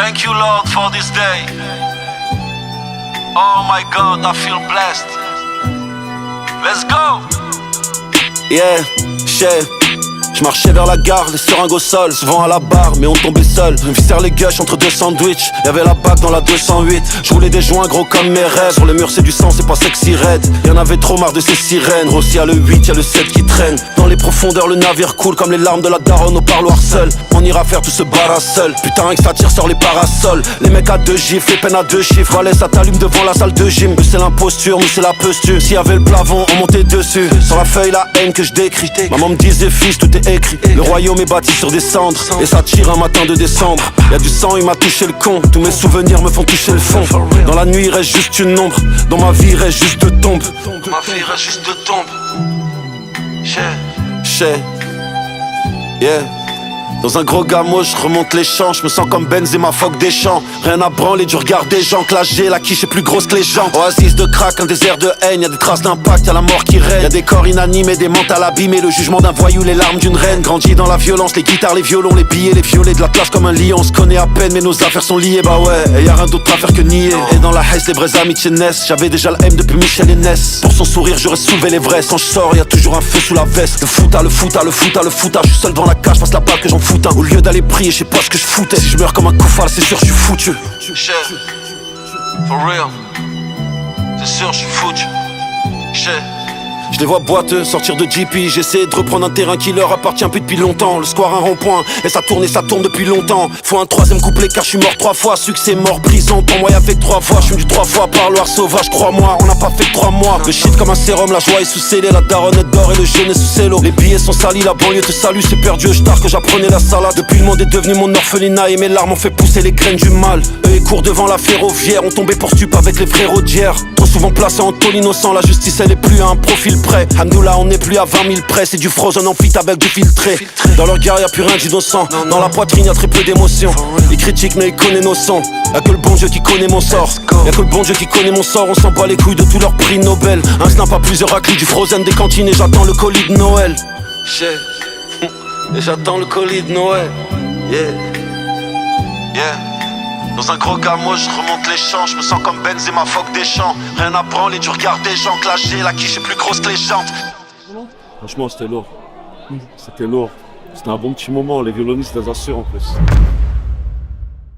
Thank you, Lord, for this day. Oh my God, I feel blessed. Let's go. Yeah, shit. Je marchais vers la gare, les seringues au sol, souvent à la barre, mais on tombait seul. Je me serre les gush entre deux sandwichs, y'avait la bague dans la 208. Je roulais des joints gros comme mes rêves, sur le mur c'est du sang, c'est pas sexy raide. Y'en avait trop marre de ces sirènes, gros s'il y a le 8, y'a le 7 qui traîne. Dans les profondeurs le navire coule comme les larmes de la daronne au parloir seul. On ira faire tout ce bara seul, putain rien que ça tire sur les parasols. Les mecs à 2 gifs, les peines à 2 chiffres. Valais ça t'allume devant la salle de gym. Eux c'est l'imposture, nous c'est la posture. S'il y avait le plafond, on montait dessus. Sur la feuille la haine que je décris. Maman me disait fils tout est écrit. Le royaume est bâti sur des cendres. Et ça tire un matin de décembre. Y'a du sang, il m'a touché le con. Tous mes souvenirs me font toucher le fond. Dans la nuit il reste juste une ombre. Dans ma vie il reste juste 2 tombes. Ma vie reste juste 2 tombes. Shit. Yeah. Dans un gros gamo, je remonte les champs. Je me sens comme Benzema, Foc des champs. Rien à branler du regard des gens. Que la G, la quiche est plus grosse que les gens. Oasis de crack, un désert de haine. Y'a des traces d'impact, y'a la mort qui règne. Y'a des corps inanimés, des mentales abîmés. Le jugement d'un voyou, les larmes d'une reine. Grandi dans la violence, les guitares, les violons, les billets, les violets. De la place comme un lion, on se connaît à peine, mais nos affaires sont liées. Bah ouais, et y'a rien d'autre à faire que nier. Et dans la haisse, les vraies amitiés naissent. J'avais déjà le M depuis Michel et Ness. Pour son sourire, j'aurais soulevé l'Everest. Quand je sors, y'a toujours un feu sous la veste. Le foot, le foot, le foot, le foot. Je suis seul devant la cage, passe la balle que j'en foute un. Au lieu d'aller prier, je sais pas ce que je foutais. Si je meurs comme un koufal, c'est sûr je suis foutu. Shit. For real. C'est sûr je suis foutu. Shit. Je les vois boiteux, sortir de GP. J'essaie de reprendre un terrain qui leur appartient plus depuis longtemps. Le square un rond-point, et ça tourne depuis longtemps. Faut un 3ème couplet car je suis mort 3 fois. Succès, mort, prison, pour moi y'a fait 3 fois. Je suis du 3 fois parloir sauvage, crois-moi. On n'a pas fait que 3 mois. Le shit comme un sérum, la joie est sous scellé. La daronne est d'or et le jeune est sous cello. Les billets sont salis, la banlieue te salue. C'est perdu, je tard que j'apprenais la salade. Depuis le monde est devenu mon orphelinat et mes larmes ont fait pousser les graines du mal. Eux ils courent devant la ferroviaire, on tombait pour stup avec les frérots d'hier. Trop souvent placés en tôle innocent, la justice elle est plus à un profil près. Hamdoullah on n'est plus à 20 000 près, c'est du frozen en fit avec du filtré. Dans leur regard y'a plus rien d'innocent, dans la poitrine y'a très peu d'émotion. Ils critiquent mais ils connaissent nos sangs, y'a que le bon Dieu qui connaît mon sort. Y'a que le bon Dieu qui connaît mon sort, on s'en bat les couilles de tous leurs prix Nobel. Un snap à plusieurs raclis, du frozen des cantines et j'attends le colis de Noël. Shit. Et j'attends le colis de Noël. Yeah. Dans un gros gamo, je remonte les champs. Je me sens comme Benzema, Foc des champs. Rien à branler du regard des gens. Que la G, la quiche est plus grosse que les jantes. Franchement, c'était lourd. C'était lourd. C'était un bon petit moment. Les violonistes, les assurent en plus.